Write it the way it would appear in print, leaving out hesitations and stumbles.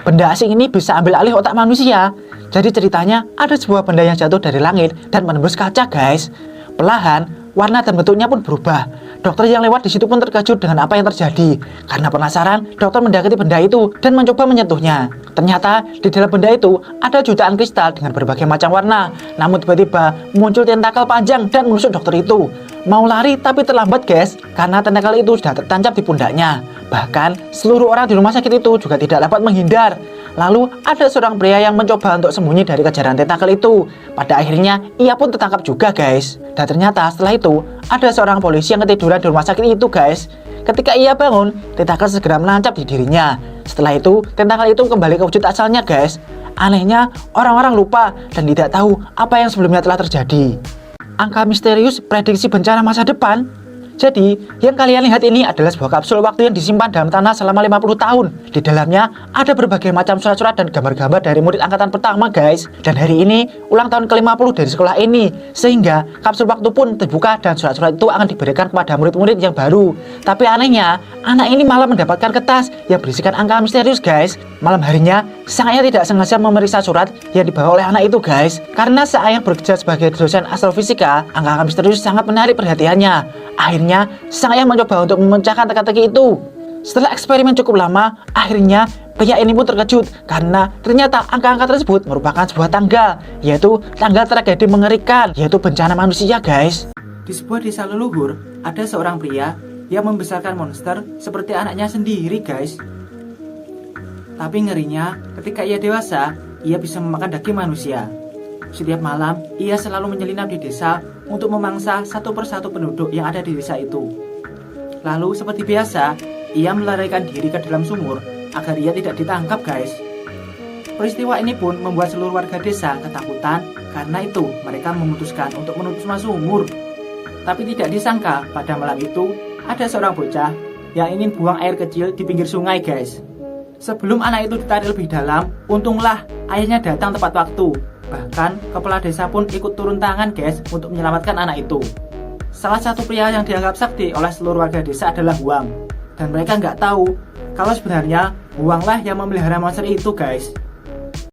Benda asing ini bisa ambil alih otak manusia. Jadi ceritanya ada sebuah benda yang jatuh dari langit dan menembus kaca, guys. Perlahan, warna dan bentuknya pun berubah. Dokter yang lewat di situ pun terkejut dengan apa yang terjadi. Karena penasaran, dokter mendekati benda itu dan mencoba menyentuhnya. Ternyata di dalam benda itu ada jutaan kristal dengan berbagai macam warna. Namun tiba-tiba muncul tentakel panjang dan menusuk dokter itu. Mau lari tapi terlambat, guys, karena tentakel itu sudah tertancap di pundaknya. Bahkan seluruh orang di rumah sakit itu juga tidak dapat menghindar. Lalu ada seorang pria yang mencoba untuk sembunyi dari kejaran tentakel itu. Pada akhirnya ia pun tertangkap juga, guys. Dan ternyata setelah itu ada seorang polisi yang ketiduran di rumah sakit itu, guys. Ketika ia bangun, tentakel segera menancap di dirinya. Setelah itu tentakel itu kembali ke wujud asalnya, guys. Anehnya orang-orang lupa dan tidak tahu apa yang sebelumnya telah terjadi. Angka misterius prediksi bencana masa depan. Jadi, yang kalian lihat ini adalah sebuah kapsul waktu yang disimpan dalam tanah selama 50 tahun. Di dalamnya ada berbagai macam surat-surat dan gambar-gambar dari murid angkatan pertama, guys. Dan hari ini ulang tahun ke-50 dari sekolah ini. Sehingga kapsul waktu pun terbuka dan surat-surat itu akan diberikan kepada murid-murid yang baru. Tapi anehnya, anak ini malah mendapatkan kertas yang berisikan angka misterius, guys. Malam harinya, sang ayah tidak sengaja memeriksa surat yang dibawa oleh anak itu, guys. Karena sang ayah bekerja sebagai dosen astrofisika, angka-angka misterius sangat menarik perhatiannya. Akhirnya, sang ayah mencoba untuk memecahkan teka-teki itu. Setelah eksperimen cukup lama, akhirnya pria ini pun terkejut karena ternyata angka-angka tersebut merupakan sebuah tanggal, yaitu tanggal tragedi mengerikan, yaitu bencana manusia, guys. Di sebuah desa leluhur, ada seorang pria yang membesarkan monster seperti anaknya sendiri, guys. Tapi ngerinya, ketika ia dewasa, ia bisa memakan daging manusia. Setiap malam, ia selalu menyelinap di desa untuk memangsa satu persatu penduduk yang ada di desa itu. Lalu seperti biasa, ia melarikan diri ke dalam sumur agar ia tidak ditangkap, guys. Peristiwa ini pun membuat seluruh warga desa ketakutan. Karena itu, mereka memutuskan untuk menutup semua sumur. Tapi tidak disangka, pada malam itu ada seorang bocah yang ingin buang air kecil di pinggir sungai, guys. Sebelum anak itu ditarik lebih dalam, untunglah ayahnya datang tepat waktu. Bahkan kepala desa pun ikut turun tangan, guys, untuk menyelamatkan anak itu. Salah satu pria yang dianggap sakti oleh seluruh warga desa adalah Huang. Dan mereka nggak tahu kalau sebenarnya Huanglah yang memelihara monster itu, guys.